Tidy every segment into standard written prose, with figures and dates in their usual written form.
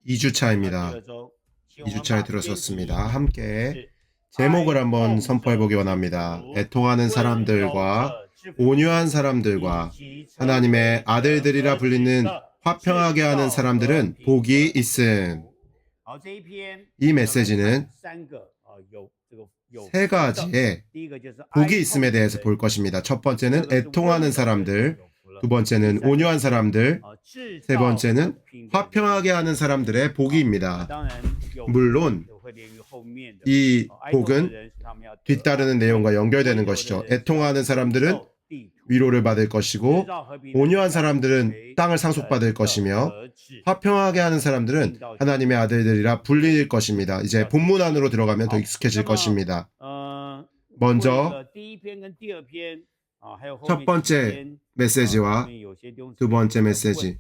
2주차입니다. 2주차에 들어섰습니다. 함께 제목을 한번 선포해 보기 원합니다. 애통하는 사람들과 온유한 사람들과 하나님의 아들들이라 불리는 화평하게 하는 사람들은 복이 있음. 이 메시지는 세 가지의 복이 있음에 대해서 볼 것입니다. 첫 번째는 애통하는 사람들, 두 번째는 온유한 사람들, 세 번째는 화평하게 하는 사람들의 복이입니다. 물론 이 복은 뒤따르는 내용과 연결되는 것이죠. 애통하는 사람들은 위로를 받을 것이고, 온유한 사람들은 땅을 상속받을 것이며, 화평하게 하는 사람들은 하나님의 아들들이라 불릴 것입니다. 이제 본문 안으로 들어가면 더 익숙해질 것입니다. 먼저 첫 번째 메시지와 두 번째 메시지,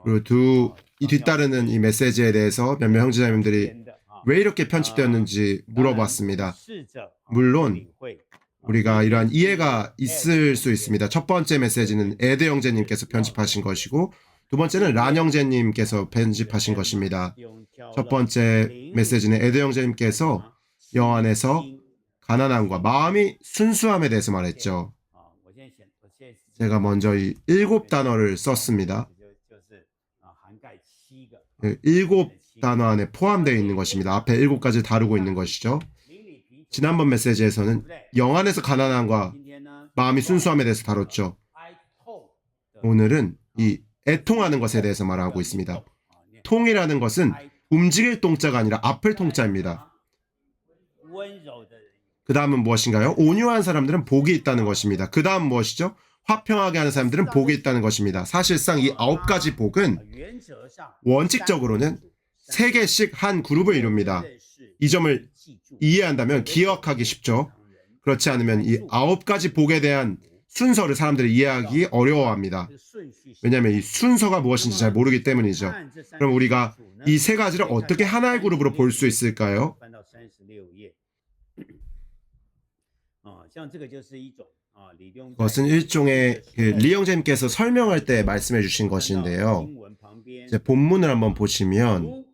그리고 이 뒤따르는 이 메시지에 대해서 몇몇 형제자매님들이 왜 이렇게 편집되었는지 물어봤습니다. 물론 우리가 이러한 이해가 있을 수 있습니다. 첫 번째 메시지는 에드 형제님께서 편집하신 것이고, 두 번째는 란 형제님께서 편집하신 것입니다. 첫 번째 메시지는 에드 형제님께서 영 안에서 가난함과 마음이 순수함에 대해서 말했죠. 제가 먼저 이 7단어를 썼습니다. 7단어 안에 포함되어 있는 것입니다. 앞에 7가지 다루고 있는 것이죠. 지난번 메시지에서는 영 안에서 가난함과 마음이 순수함에 대해서 다뤘죠. 오늘은 이 애통하는 것에 대해서 말하고 있습니다. 통이라는 것은 움직일 통자가 아니라 아플 통자입니다. 그 다음은 무엇인가요? 온유한 사람들은 복이 있다는 것입니다. 그 다음 무엇이죠? 화평하게 하는 사람들은 복이 있다는 것입니다. 사실상 이 9가지 복은 원칙적으로는 3개씩 한 그룹을 이룹니다. 이 점을 이해한다면 기억하기 쉽죠. 그렇지 않으면 이 9가지 복에 대한 순서를 사람들이 이해하기 어려워합니다. 왜냐하면 이 순서가 무엇인지 잘 모르기 때문이죠. 그럼 우리가 이 3가지를 어떻게 하나의 그룹으로 볼 수 있을까요? 그것은 일종의 리 형제님께서 설명할 때 말씀해 주신 것인데요. 이제 본문을 한번 보시면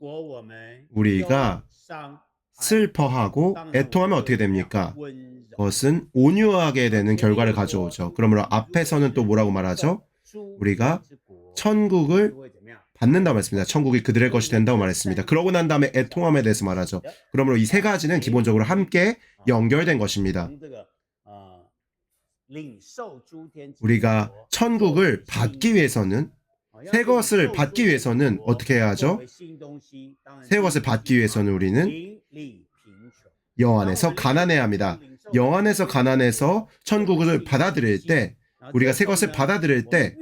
우리가 슬퍼하고 애통하면 어떻게 됩니까? 그것은 온유하게 되는 결과를 가져오죠. 그러므로 앞에서는 또 뭐라고 말하죠? 우리가 천국을 받는다고 말했습니다. 천국이 그들의 것이 된다고 말했습니다. 그러고 난 다음에 애통함에 대해서 말하죠. 그러므로 이 3가지는 기본적으로 함께 연결된 것입니다. 우리가 천국을 받기 위해서는, 새 것을 받기 위해서는 어떻게 해야 하죠? 새 것을 받기 위해서는 우리는 영 안에서 가난해야 합니다. 영 안에서 가난해서 천국을 받아들일 때, 우리가 새 것을 받아들일 때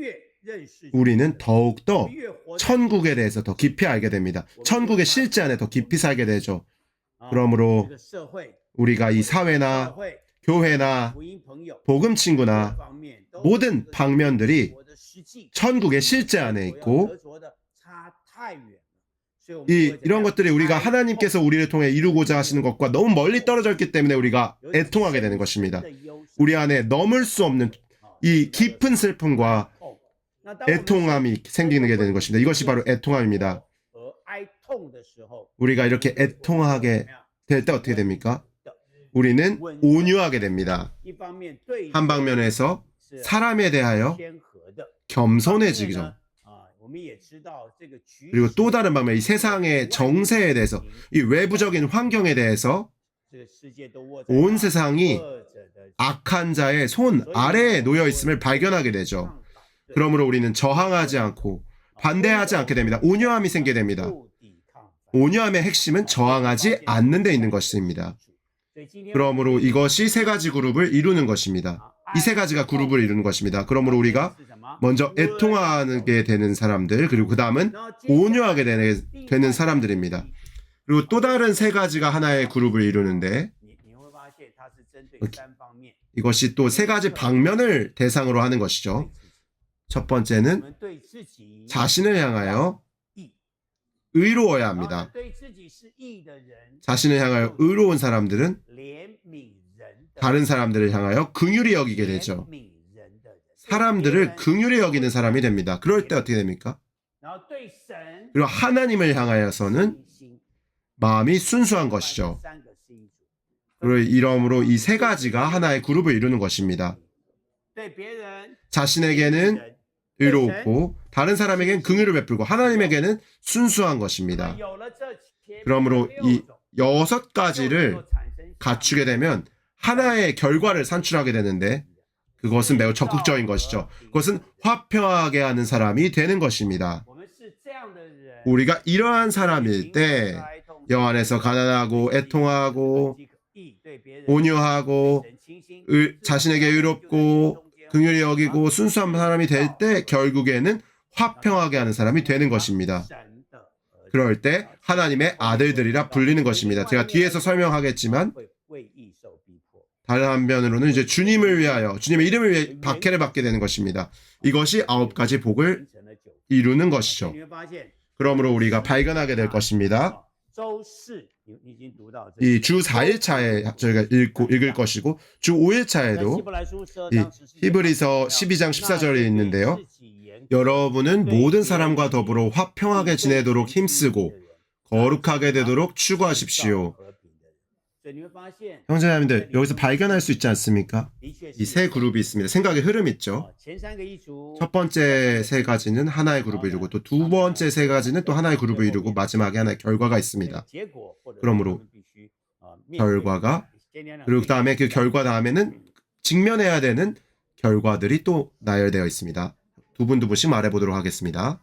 우리는 더욱더 천국에 대해서 더 깊이 알게 됩니다. 천국의 실제 안에 더 깊이 살게 되죠. 그러므로 우리가 이 사회나 교회나 복음 친구나 모든 방면들이 천국의 실제 안에 있고, 이런 것들이 우리가 하나님께서 우리를 통해 이루고자 하시는 것과 너무 멀리 떨어져 있기 때문에 우리가 애통하게 되는 것입니다. 우리 안에 넘을 수 없는 이 깊은 슬픔과 애통함이 생기게 되는 것입니다. 이것이 바로 애통함입니다. 우리가 이렇게 애통하게 될 때 어떻게 됩니까? 우리는 온유하게 됩니다. 한 방면에서 사람에 대하여 겸손해지죠. 그리고 또 다른 방면, 이 세상의 정세에 대해서, 이 외부적인 환경에 대해서 온 세상이 악한 자의 손 아래에 놓여 있음을 발견하게 되죠. 그러므로 우리는 저항하지 않고 반대하지 않게 됩니다. 온유함이 생기게 됩니다. 온유함의 핵심은 저항하지 않는 데 있는 것입니다. 그러므로 이것이 3가지 그룹을 이루는 것입니다. 이 3가지가 그룹을 이루는 것입니다. 그러므로 우리가 먼저 애통하게 되는 사람들, 그리고 그 다음은 온유하게 되는 사람들입니다. 그리고 또 다른 3가지가 하나의 그룹을 이루는데, 이것이 또 3가지 방면을 대상으로 하는 것이죠. 첫 번째는 자신을 향하여 의로워야 합니다. 자신을 향하여 의로운 사람들은 다른 사람들을 향하여 긍휼히 여기게 되죠. 사람들을 긍휼히 여기는 사람이 됩니다. 그럴 때 어떻게 됩니까? 그리고 하나님을 향하여서는 마음이 순수한 것이죠. 그리고 이러므로 이 세 가지가 하나의 그룹을 이루는 것입니다. 자신에게는 의롭고 다른 사람에게는 긍휼을 베풀고 하나님에게는 순수한 것입니다. 그러므로 이 6가지를 갖추게 되면 하나의 결과를 산출하게 되는데 그것은 매우 적극적인 것이죠. 그것은 화평하게 하는 사람이 되는 것입니다. 우리가 이러한 사람일 때 영 안에서 가난하고 애통하고 온유하고 자신에게 의롭고 긍휼히 여기고 순수한 사람이 될 때 결국에는 화평하게 하는 사람이 되는 것입니다. 그럴 때 하나님의 아들들이라 불리는 것입니다. 제가 뒤에서 설명하겠지만 다른 한편으로는 이제 주님을 위하여 주님의 이름을 위해 박해를 받게 되는 것입니다. 이것이 9가지 복을 이루는 것이죠. 그러므로 우리가 발견하게 될 것입니다. 이 주 4일차에 저희가 읽을 것이고 주 5일차에도 이 히브리서 12장 14절에 있는데요. 여러분은 모든 사람과 더불어 화평하게 지내도록 힘쓰고 거룩하게 되도록 추구하십시오. 형제자매들, 여기서 발견할 수 있지 않습니까? 이 세 그룹이 있습니다. 생각의 흐름이 있죠. 첫 번째 세 가지는 하나의 그룹을 이루고 또 두 번째 세 가지는 또 하나의 그룹을 이루고 마지막에 하나의 결과가 있습니다. 그러므로 결과가 그리고 그 다음에 그 결과 다음에는 직면해야 되는 결과들이 또 나열되어 있습니다. 두 분씩 말해보도록 하겠습니다.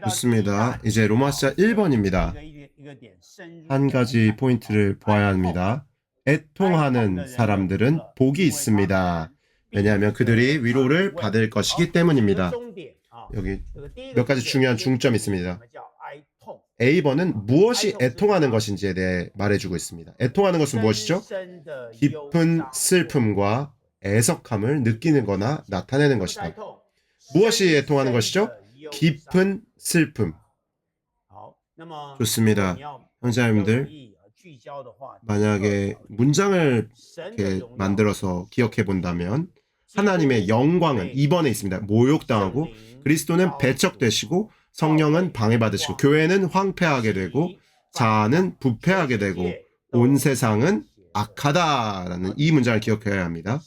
좋습니다. 이제 로마서 1번입니다. 한 가지 포인트를 보아야 합니다. 애통하는 사람들은 복이 있습니다. 왜냐하면 그들이 위로를 받을 것이기 때문입니다. 여기 몇 가지 중요한 중점이 있습니다. A번은 무엇이 애통하는 것인지에 대해 말해주고 있습니다. 애통하는 것은 무엇이죠? 깊은 슬픔과 애석함을 느끼는 거나 나타내는 것이다. 무엇이 애통하는 것이죠? 깊은 슬픔. 좋습니다. 형제자매들, 만약에 문장을 이렇게 만들어서 기억해 본다면 하나님의 영광은 2번에 있습니다. 모욕당하고 그리스도는 배척되시고 성령은 방해받으시고 교회는 황폐하게 되고 자아는 부패하게 되고 온 세상은 악하다라는 이 문장을 기억해야 합니다.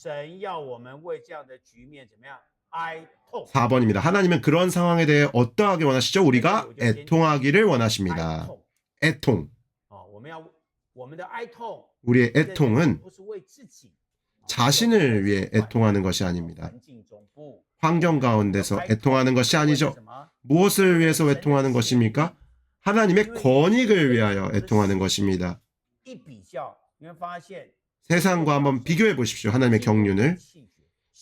4번입니다. 하나님은 그런 상황에 대해 어떠하게 원하시죠? 우리가 애통하기를 원하십니다. 애통. 우리의 애통은 자신을 위해 애통하는 것이 아닙니다. 환경 가운데서 애통하는 것이 아니죠. 무엇을 위해서 애통하는 것입니까? 하나님의 권익을 위하여 애통하는 것입니다. 세상과 한번 비교해 보십시오. 하나님의 경륜을.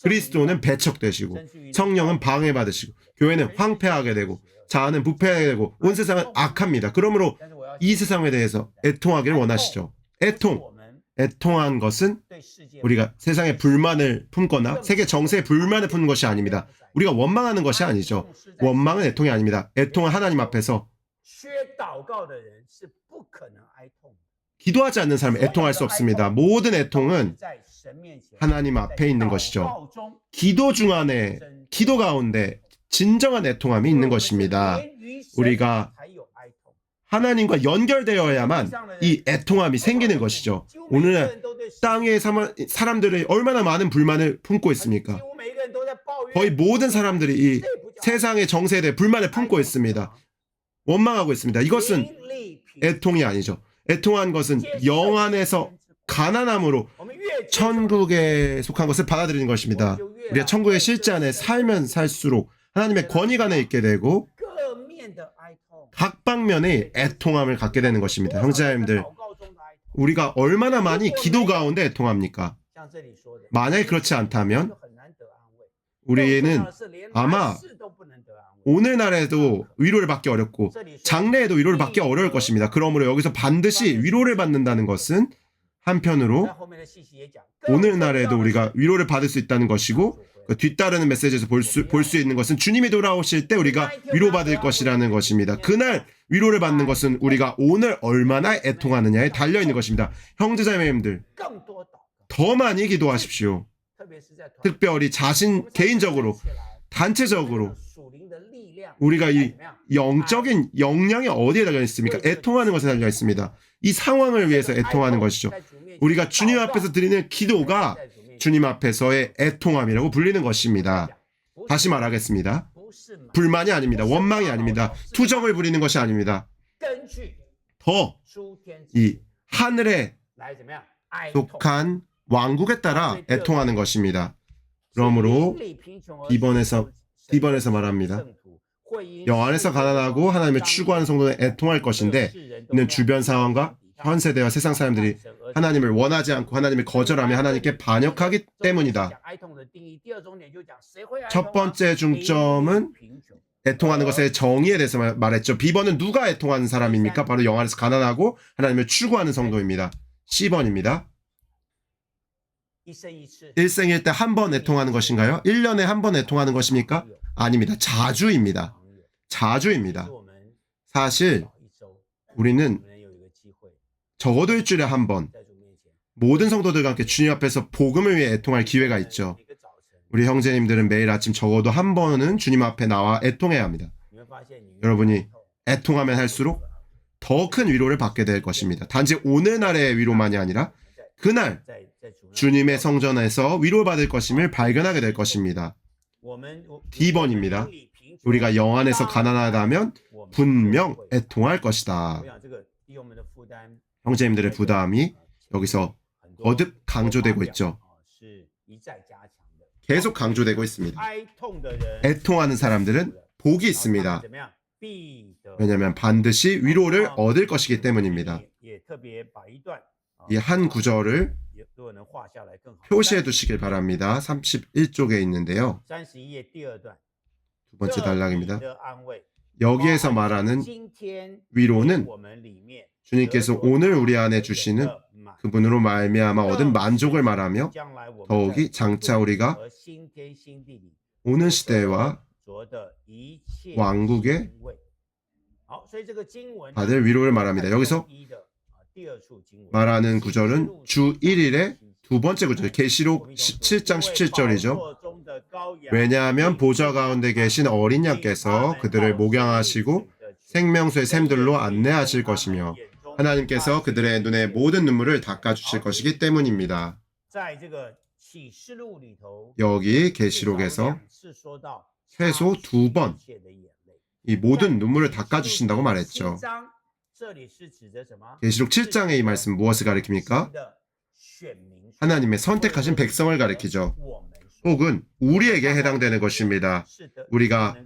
그리스도는 배척되시고 성령은 방해받으시고 교회는 황폐하게 되고 자아는 부패하게 되고 온 세상은 악합니다. 그러므로 이 세상에 대해서 애통하기를 원하시죠. 애통한 것은 우리가 세상에 불만을 품거나 세계 정세에 불만을 품는 것이 아닙니다. 우리가 원망하는 것이 아니죠. 원망은 애통이 아닙니다. 애통은 하나님 앞에서 기도하지 않는 사람은 애통할 수 없습니다. 모든 애통은 하나님 앞에 있는 것이죠. 기도 중 안에, 기도 가운데 진정한 애통함이 있는 것입니다. 우리가 하나님과 연결되어야만 이 애통함이 생기는 것이죠. 오늘날 땅의 사람들이 얼마나 많은 불만을 품고 있습니까? 거의 모든 사람들이 이 세상의 정세에 대해 불만을 품고 있습니다. 원망하고 있습니다. 이것은 애통이 아니죠. 애통한 것은 영 안에서 가난함으로 천국에 속한 것을 받아들이는 것입니다. 우리가 천국의 실제 안에 살면 살수록 하나님의 권위가 안에 있게 되고 각 방면의 애통함을 갖게 되는 것입니다. 형제자매님들, 우리가 얼마나 많이 기도 가운데 애통합니까? 만약에 그렇지 않다면 우리는 아마 오늘날에도 위로를 받기 어렵고 장래에도 위로를 받기 어려울 것입니다. 그러므로 여기서 반드시 위로를 받는다는 것은 한편으로 오늘날에도 우리가 위로를 받을 수 있다는 것이고, 그 뒤따르는 메시지에서 볼 수 있는 것은 주님이 돌아오실 때 우리가 위로받을 것이라는 것입니다. 그날 위로를 받는 것은 우리가 오늘 얼마나 애통하느냐에 달려있는 것입니다. 형제자매님들, 더 많이 기도하십시오. 특별히 개인적으로, 단체적으로 우리가 이 영적인 역량이 어디에 달려 있습니까? 애통하는 것에 달려 있습니다. 이 상황을 위해서 애통하는 것이죠. 우리가 주님 앞에서 드리는 기도가 주님 앞에서의 애통함이라고 불리는 것입니다. 다시 말하겠습니다. 불만이 아닙니다. 원망이 아닙니다. 투정을 부리는 것이 아닙니다. 더 이 하늘에 속한 왕국에 따라 애통하는 것입니다. 그러므로 D번에서 말합니다. 영 안에서 가난하고 하나님을 추구하는 성도는 애통할 것인데, 이는 주변 상황과 현 세대와 세상 사람들이 하나님을 원하지 않고 하나님을 거절하며 하나님께 반역하기 때문이다. 첫 번째 중점은 애통하는 것의 정의에 대해서 말했죠. B번은 누가 애통하는 사람입니까? 바로 영 안에서 가난하고 하나님을 추구하는 성도입니다. C번입니다. 일생일 때 한 번 애통하는 것인가요? 1년에 한 번 애통하는 것입니까? 아닙니다. 자주입니다. 사실 우리는 적어도 일주일에 한 번 모든 성도들과 함께 주님 앞에서 복음을 위해 애통할 기회가 있죠. 우리 형제님들은 매일 아침 적어도 한 번은 주님 앞에 나와 애통해야 합니다. 여러분이 애통하면 할수록 더 큰 위로를 받게 될 것입니다. 단지 오늘날의 위로만이 아니라 그날 주님의 성전에서 위로를 받을 것임을 발견하게 될 것입니다. D번입니다. 우리가 영 안에서 가난하다면 분명 애통할 것이다. 형제님들의 부담이 여기서 거듭 강조되고 있죠. 계속 강조되고 있습니다. 애통하는 사람들은 복이 있습니다. 왜냐하면 반드시 위로를 얻을 것이기 때문입니다. 이 한 구절을 표시해 두시길 바랍니다. 31쪽에 있는데요. 두 번째 단락입니다. 여기에서 말하는 위로는 주님께서 오늘 우리 안에 주시는 그분으로 말미암아 얻은 만족을 말하며, 더욱이 장차 우리가 오는 시대와 왕국에 받을 위로를 말합니다. 여기서 말하는 구절은 주 1일의 두 번째 구절, 계시록 17장 17절이죠. 왜냐하면 보좌 가운데 계신 어린 양께서 그들을 목양하시고 생명수의 샘들로 안내하실 것이며 하나님께서 그들의 눈에 모든 눈물을 닦아주실 것이기 때문입니다. 여기 계시록에서 최소 2번 이 모든 눈물을 닦아주신다고 말했죠. 계시록 7장의 이 말씀 무엇을 가리킵니까? 하나님의 선택하신 백성을 가리키죠. 혹은 우리에게 해당되는 것입니다. 우리가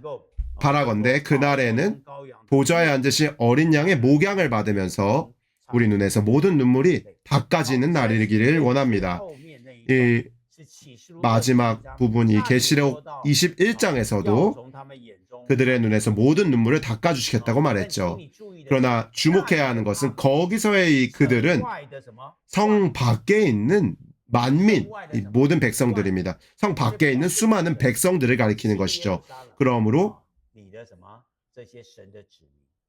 바라건대 그날에는 보좌에 앉으신 어린 양의 목양을 받으면서 우리 눈에서 모든 눈물이 닦아지는 날이기를 원합니다. 이 마지막 부분이 계시록 21장에서도 그들의 눈에서 모든 눈물을 닦아주시겠다고 말했죠. 그러나 주목해야 하는 것은 거기서의 이 그들은 성 밖에 있는 만민, 이 모든 백성들입니다. 성 밖에 있는 수많은 백성들을 가리키는 것이죠. 그러므로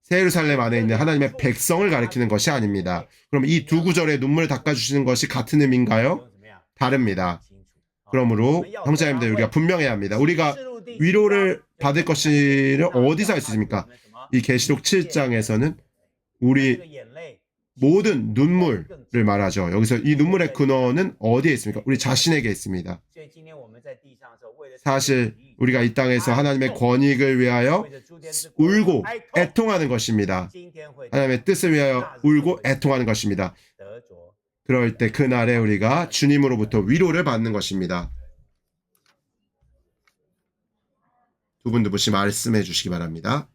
새 예루살렘 안에 있는 하나님의 백성을 가리키는 것이 아닙니다. 그럼 이 두 구절에 눈물을 닦아주시는 것이 같은 의미인가요? 다릅니다. 그러므로 형제님들, 우리가 분명해야 합니다. 우리가 위로를 받을 것을 어디서 할 수 있습니까? 이 계시록 7장에서는 우리 모든 눈물을 말하죠. 여기서 이 눈물의 근원은 어디에 있습니까? 우리 자신에게 있습니다. 사실 우리가 이 땅에서 하나님의 권익을 위하여 울고 애통하는 것입니다. 하나님의 뜻을 위하여 울고 애통하는 것입니다. 그럴 때 그날에 우리가 주님으로부터 위로를 받는 것입니다. 두 분 두 분씩 말씀해 주시기 바랍니다.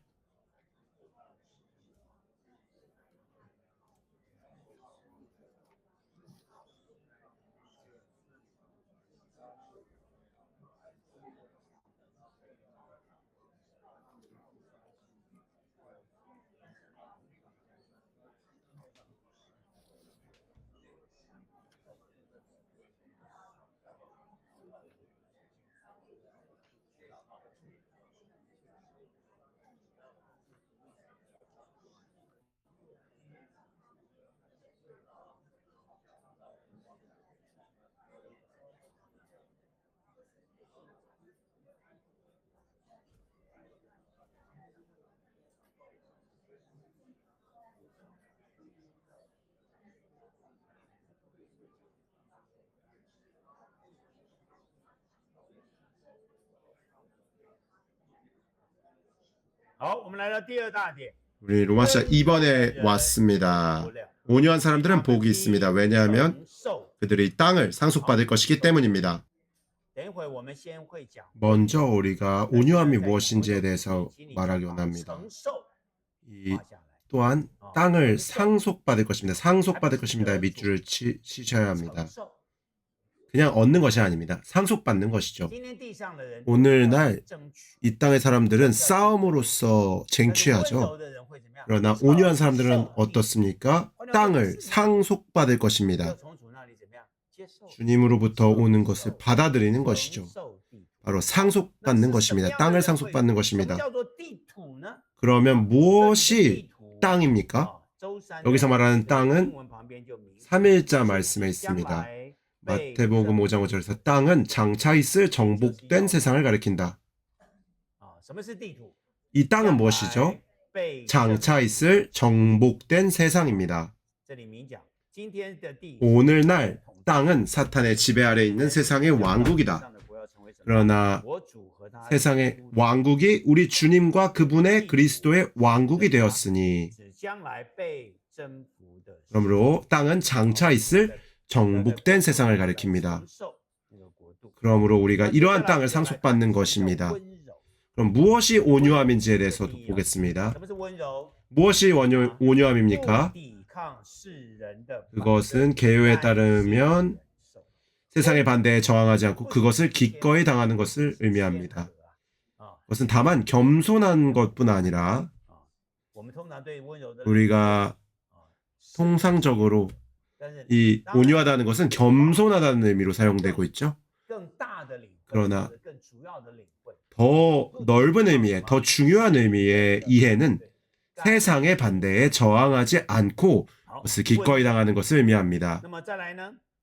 우리 로마서 2번에 왔습니다. 온유한 사람들은 복이 있습니다. 왜냐하면 그들이 이 땅을 상속받을 것이기 때문입니다. 먼저 우리가 온유함이 무엇인지에 대해서 말하기 원합니다. 또한 땅을 상속받을 것입니다. 상속받을 것입니다. 밑줄을 치셔야 합니다. 그냥 얻는 것이 아닙니다. 상속받는 것이죠. 오늘날 이 땅의 사람들은 싸움으로써 쟁취하죠. 그러나 온유한 사람들은 어떻습니까? 땅을 상속받을 것입니다. 주님으로부터 오는 것을 받아들이는 것이죠. 바로 상속받는 것입니다. 땅을 상속받는 것입니다. 그러면 무엇이 땅입니까? 여기서 말하는 땅은 3일자 말씀에 있습니다. 마태복음 5장 5절에서 땅은 장차 있을 정복된 세상을 가리킨다. 이 땅은 무엇이죠? 장차 있을 정복된 세상입니다. 오늘날 땅은 사탄의 지배 아래 있는 세상의 왕국이다. 그러나 세상의 왕국이 우리 주님과 그분의 그리스도의 왕국이 되었으니, 그러므로 땅은 장차 있을 정복된 세상을 가리킵니다. 그러므로 우리가 이러한 땅을 상속받는 것입니다. 그럼 무엇이 온유함인지에 대해서도 보겠습니다. 무엇이 온유함입니까? 그것은 계율에 따르면 세상의 반대에 저항하지 않고 그것을 기꺼이 당하는 것을 의미합니다. 그것은 다만 겸손한 것뿐 아니라 우리가 통상적으로 이 온유하다는 것은 겸손하다는 의미로 사용되고 있죠. 그러나 더 넓은 의미의, 더 중요한 의미의 이해는 세상의 반대에 저항하지 않고 그것을 기꺼이 당하는 것을 의미합니다.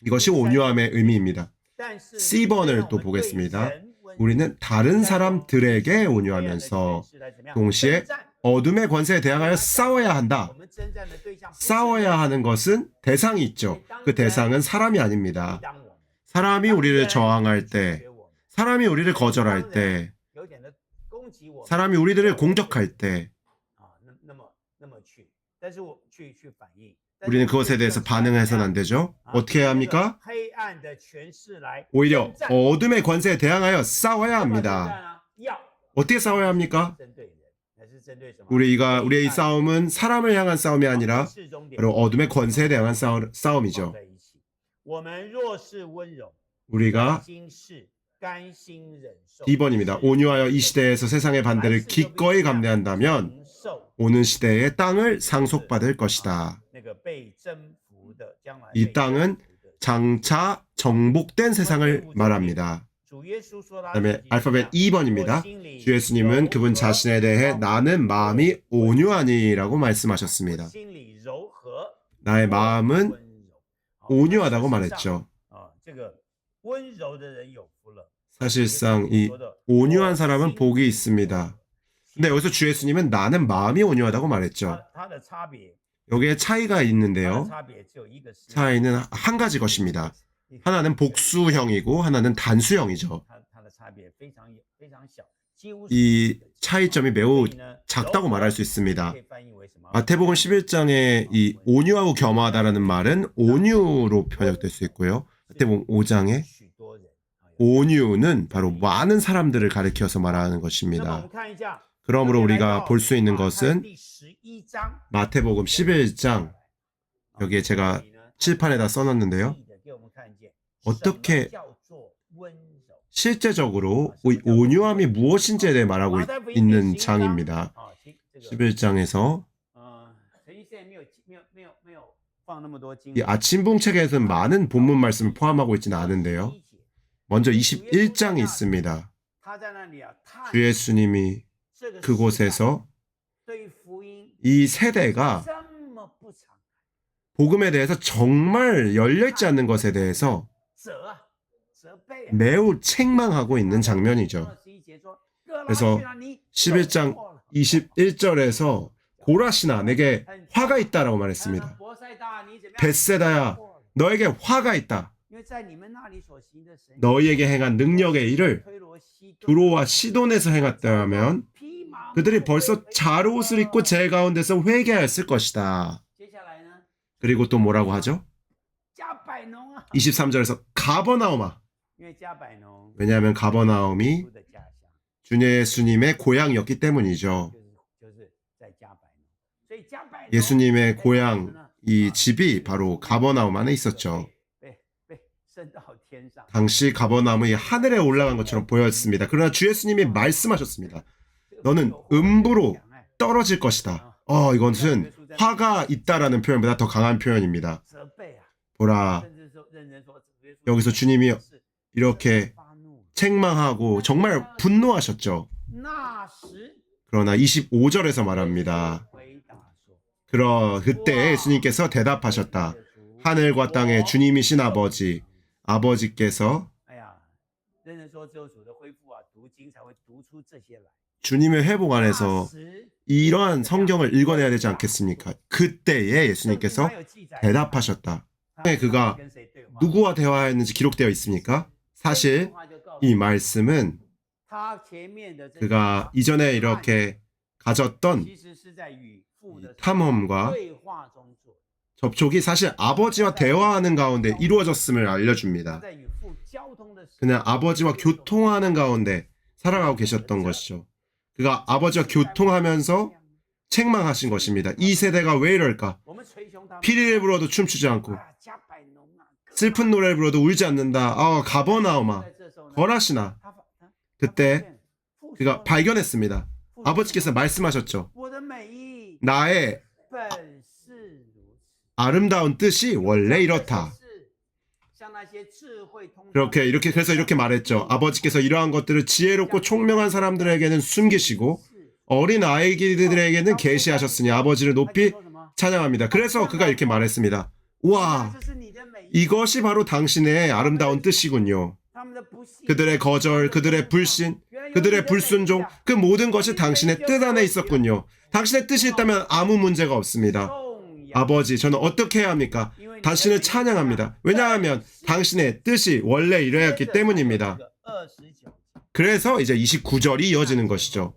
이것이 온유함의 의미입니다. C번을 또 보겠습니다. 우리는 다른 사람들에게 온유하면서 동시에 어둠의 권세에 대항하여 싸워야 한다. 싸워야 하는 것은 대상이 있죠. 그 대상은 사람이 아닙니다. 사람이 우리를 저항할 때, 사람이 우리를 거절할 때, 사람이 우리들을 공격할 때 우리는 그것에 대해서 반응해서는 안 되죠. 어떻게 해야 합니까? 오히려 어둠의 권세에 대항하여 싸워야 합니다. 어떻게 싸워야 합니까? 우리의 이 싸움은 사람을 향한 싸움이 아니라 바로 어둠의 권세에 대항한 싸움이죠. 우리가 D번입니다. 온유하여 이 시대에서 세상의 반대를 기꺼이 감내한다면 오는 시대의 땅을 상속받을 것이다. 이 땅은 장차 정복된 세상을 말합니다. 그다음에 알파벳 2번입니다. 주 예수님은 그분 자신에 대해 나는 마음이 온유하니라고 말씀하셨습니다. 나의 마음은 온유하다고 말했죠. 사실상 이 온유한 사람은 복이 있습니다. 근데 여기서 주 예수님은 나는 마음이 온유하다고 말했죠. 여기에 차이가 있는데요. 차이는 한 가지 것입니다. 하나는 복수형이고 하나는 단수형이죠. 이 차이점이 매우 작다고 말할 수 있습니다. 마태복음 11장에 이 온유하고 겸허하다라는 말은 온유로 번역될 수 있고요. 마태복음 5장에 온유는 바로 많은 사람들을 가리켜서 말하는 것입니다. 그러므로 우리가 볼 수 있는 것은 마태복음 11장, 여기에 제가 칠판에다 써놨는데요. 어떻게 실제적으로 이 온유함이 무엇인지에 대해 말하고 있는 장입니다. 11장에서 이 아침붕 책에서는 많은 본문 말씀을 포함하고 있지는 않은데요. 먼저 21장이 있습니다. 주 예수님이 그곳에서 이 세대가 복음에 대해서 정말 열려있지 않는 것에 대해서 매우 책망하고 있는 장면이죠. 그래서 11장 21절에서 고라시나 내게 화가 있다라고 말했습니다. 벳세다야 너에게 화가 있다. 너희에게 행한 능력의 일을 두로와 시돈에서 행했다면 그들이 벌써 잘옷을 입고 제 가운데서 회개하였을 것이다. 그리고 또 뭐라고 하죠? 23절에서 가버나움아. 왜냐하면 가버나움이 주 예수님의 고향이었기 때문이죠. 예수님의 고향, 이 집이 바로 가버나움 안에 있었죠. 당시 가버나움이 하늘에 올라간 것처럼 보였습니다. 그러나 주 예수님이 말씀하셨습니다. 너는 음부로 떨어질 것이다. 이것은 화가 있다라는 표현보다 더 강한 표현입니다. 보라, 여기서 주님이 이렇게 책망하고 정말 분노하셨죠. 그러나 25절에서 말합니다. 그때 예수님께서 대답하셨다. 하늘과 땅의 주님이신 아버지, 아버지께서 주님의 회복 안에서 이러한 성경을 읽어내야 되지 않겠습니까? 그때에 예수님께서 대답하셨다. 그가 누구와 대화했는지 기록되어 있습니까? 사실 이 말씀은 그가 이전에 이렇게 가졌던 탐험과 접촉이 사실 아버지와 대화하는 가운데 이루어졌음을 알려줍니다. 그냥 아버지와 교통하는 가운데 살아가고 계셨던 것이죠. 그가 아버지와 교통하면서 책망하신 것입니다. 이 세대가 왜 이럴까? 피리를 불어도 춤추지 않고 슬픈 노래를 불어도 울지 않는다. 가버나움아, 거라시나. 그때 그가 발견했습니다. 아버지께서 말씀하셨죠. 나의 아름다운 뜻이 원래 이렇다. 그래서 이렇게 말했죠. 아버지께서 이러한 것들을 지혜롭고 총명한 사람들에게는 숨기시고 어린 아이들에게는 계시하셨으니 아버지를 높이 찬양합니다. 그래서 그가 이렇게 말했습니다. 와, 이것이 바로 당신의 아름다운 뜻이군요. 그들의 거절, 그들의 불신, 그들의 불순종, 그 모든 것이 당신의 뜻 안에 있었군요. 당신의 뜻이 있다면 아무 문제가 없습니다. 아버지, 저는 어떻게 해야 합니까? 당신을 찬양합니다. 왜냐하면 당신의 뜻이 원래 이러했기 때문입니다. 그래서 이제 29절이 이어지는 것이죠.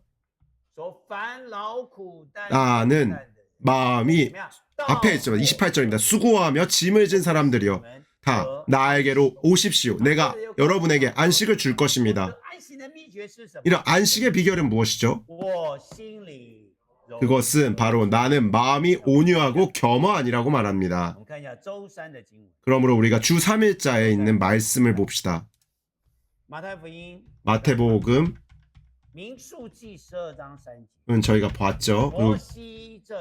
나는 마음이 앞에 있지만 28절입니다. 수고하며 짐을 진 사람들이여 다 나에게로 오십시오. 내가 여러분에게 안식을 줄 것입니다. 이런 안식의 비결은 무엇이죠? 그것은 바로 나는 마음이 온유하고 겸허하니라고 말합니다. 그러므로 우리가 주 3일자에 있는 말씀을 봅시다. 마태복음 은 저희가 봤죠.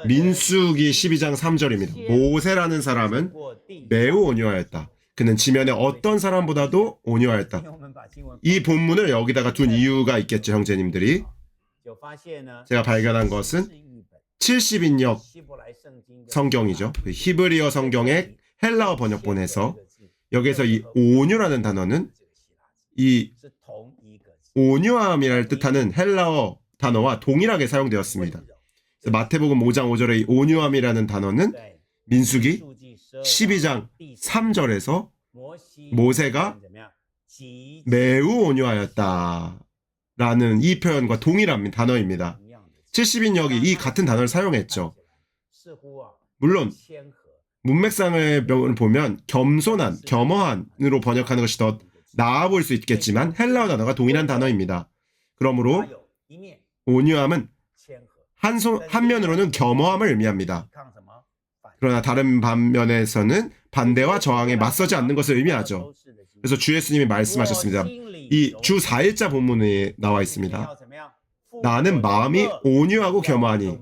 민수기 12장 3절입니다. 모세라는 사람은 매우 온유하였다. 그는 지면의 어떤 사람보다도 온유하였다. 이 본문을 여기다가 둔 이유가 있겠죠, 형제님들이. 제가 발견한 것은 70인역 성경이죠. 히브리어 성경의 헬라어 번역본에서 여기서 이 온유라는 단어는 이 온유함이라는 뜻하는 헬라어 단어와 동일하게 사용되었습니다. 마태복음 5장 5절의 이 온유함이라는 단어는 민수기 12장 3절에서 모세가 매우 온유하였다 라는 이 표현과 동일한 단어입니다. 70인역이 이 같은 단어를 사용했죠. 물론 문맥상을 보면 겸손한, 겸허한으로 번역하는 것이 더 나아 보일 수 있겠지만 헬라어 단어가 동일한 단어입니다. 그러므로 온유함은 한면으로는 겸허함을 의미합니다. 그러나 다른 반면에서는 반대와 저항에 맞서지 않는 것을 의미하죠. 그래서 주 예수님이 말씀하셨습니다. 이 주 4일자 본문에 나와 있습니다. 나는 마음이 온유하고 겸허하니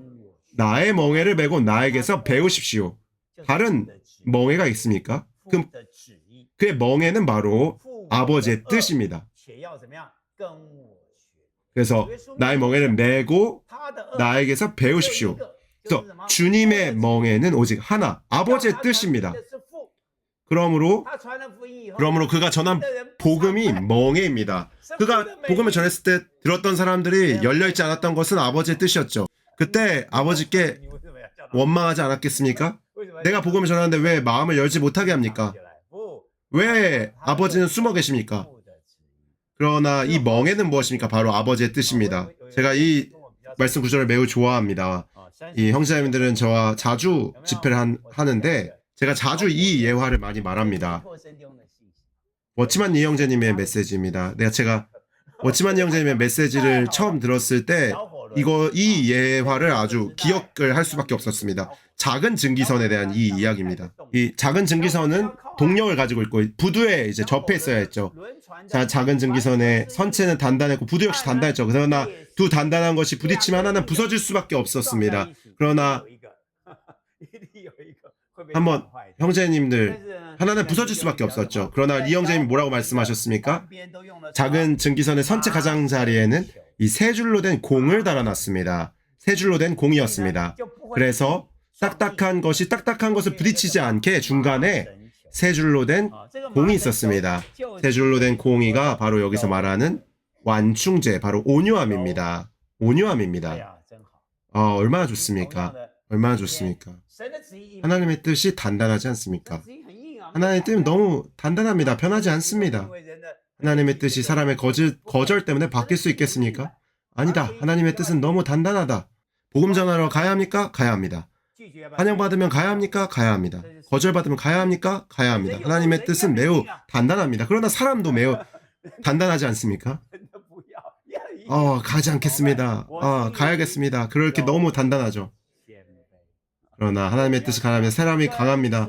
나의 멍에를 메고 나에게서 배우십시오. 다른 멍에가 있습니까? 그의 멍에는 바로 아버지의 뜻입니다. 그래서 나의 멍에를 메고 나에게서 배우십시오. 그래서 주님의 멍에는 오직 하나, 아버지의 뜻입니다. 그러므로 그가 전한 복음이 멍에입니다. 그가 복음을 전했을 때 들었던 사람들이 열려있지 않았던 것은 아버지의 뜻이었죠. 그때 아버지께 원망하지 않았겠습니까? 내가 복음을 전하는데 왜 마음을 열지 못하게 합니까? 왜 아버지는 숨어 계십니까? 그러나 이 멍에는 무엇입니까? 바로 아버지의 뜻입니다. 제가 이 말씀 구절을 매우 좋아합니다. 이 형제자매들은 저와 자주 집회를 하는데 제가 자주 이 예화를 많이 말합니다. 워치만 이 형제님의 메시지입니다. 제가 워치만 이 형제님의 메시지를 처음 들었을 때 이 예화를 아주 기억을 할 수밖에 없었습니다. 작은 증기선에 대한 이 이야기입니다. 이 작은 증기선은 동력을 가지고 있고 부두에 이제 접해 있어야 했죠. 작은 증기선의 선체는 단단했고 부두 역시 단단했죠. 그러나 두 단단한 것이 부딪히면 하나는 부서질 수밖에 없었습니다. 그러나 한번 형제님들 하나는 부서질 수밖에 없었죠. 그러나 리 형제님이 뭐라고 말씀하셨습니까? 작은 증기선의 선체 가장자리에는 이 세 줄로 된 공을 달아놨습니다. 세 줄로 된 공이었습니다. 그래서 딱딱한 것을 부딪히지 않게 중간에 세 줄로 된 공이 있었습니다. 세 줄로 된 공이가 바로 여기서 말하는 완충제, 바로 온유함입니다. 온유함입니다. 얼마나 좋습니까? 얼마나 좋습니까? 하나님의 뜻이 단단하지 않습니까? 하나님의 뜻은 너무 단단합니다. 변하지 않습니다. 하나님의 뜻이 사람의 거절 때문에 바뀔 수 있겠습니까? 아니다. 하나님의 뜻은 너무 단단하다. 복음 전하러 가야 합니까? 가야 합니다. 환영받으면 가야 합니까? 가야 합니다. 거절받으면 가야 합니까? 가야 합니다. 하나님의 뜻은 매우 단단합니다. 그러나 사람도 매우 단단하지 않습니까? 가지 않겠습니다. 가야겠습니다. 그렇게 너무 단단하죠. 그러나 하나님의 뜻이 강하면 사람이 강합니다.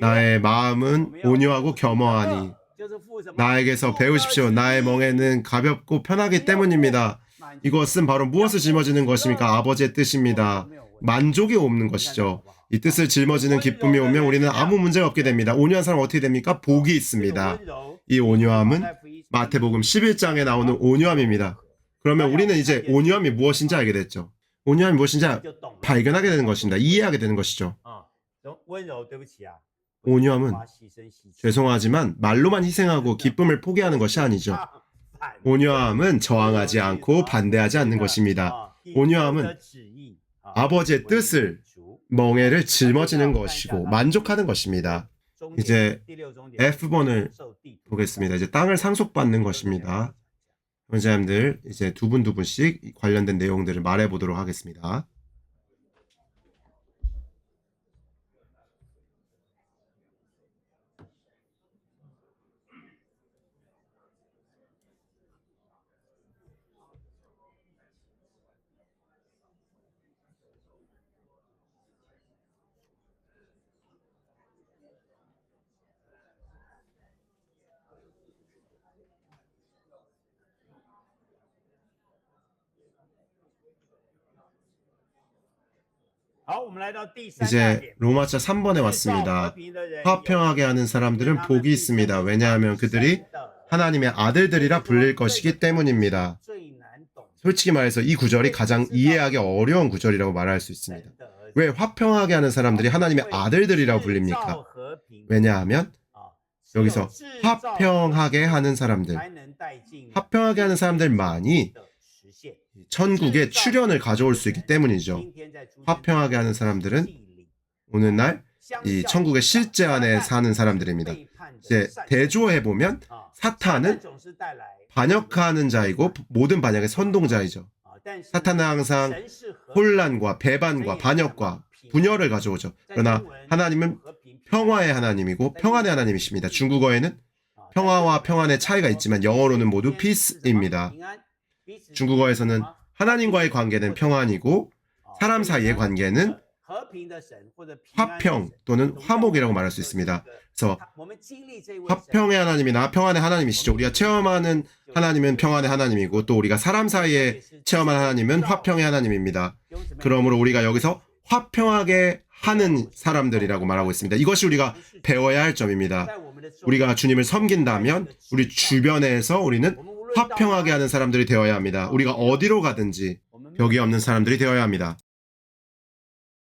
나의 마음은 온유하고 겸허하니 나에게서 배우십시오. 나의 멍에는 가볍고 편하기 때문입니다. 이것은 바로 무엇을 짊어지는 것입니까? 아버지의 뜻입니다. 만족이 없는 것이죠. 이 뜻을 짊어지는 기쁨이 오면 우리는 아무 문제가 없게 됩니다. 온유한 사람은 어떻게 됩니까? 복이 있습니다. 이 온유함은 마태복음 11장에 나오는 온유함입니다. 그러면 우리는 이제 온유함이 무엇인지 알게 됐죠. 온유함이 무엇인지 발견하게 되는 것입니다. 이해하게 되는 것이죠. 온유함은 죄송하지만 말로만 희생하고 기쁨을 포기하는 것이 아니죠. 온유함은 저항하지 않고 반대하지 않는 것입니다. 온유함은 아버지의 뜻을 멍에를 짊어지는 것이고 만족하는 것입니다. 이제 F번을 보겠습니다. 이제 땅을 상속받는 것입니다. 형제님들 이제 두 분씩 관련된 내용들을 말해보도록 하겠습니다. 이제 로마서 3번에 왔습니다. 화평하게 하는 사람들은 복이 있습니다. 왜냐하면 그들이 하나님의 아들들이라 불릴 것이기 때문입니다. 솔직히 말해서 이 구절이 가장 이해하기 어려운 구절이라고 말할 수 있습니다. 왜 화평하게 하는 사람들이 하나님의 아들들이라고 불립니까? 왜냐하면 여기서 화평하게 하는 사람들만이 천국의 출현을 가져올 수 있기 때문이죠. 화평하게 하는 사람들은 오늘날 이 천국의 실제 안에 사는 사람들입니다. 이제 대조해보면 사탄은 반역하는 자이고 모든 반역의 선동자이죠. 사탄은 항상 혼란과 배반과 반역과 분열을 가져오죠. 그러나 하나님은 평화의 하나님이고 평안의 하나님이십니다. 중국어에는 평화와 평안의 차이가 있지만 영어로는 모두 peace입니다. 중국어에서는 하나님과의 관계는 평안이고 사람 사이의 관계는 화평 또는 화목이라고 말할 수 있습니다. 그래서 화평의 하나님이나 평안의 하나님이시죠. 우리가 체험하는 하나님은 평안의 하나님이고 또 우리가 사람 사이에 체험하는 하나님은 화평의 하나님입니다. 그러므로 우리가 여기서 화평하게 하는 사람들이라고 말하고 있습니다. 이것이 우리가 배워야 할 점입니다. 우리가 주님을 섬긴다면 우리 주변에서 우리는 화평하게 하는 사람들이 되어야 합니다. 우리가 어디로 가든지 벽이 없는 사람들이 되어야 합니다.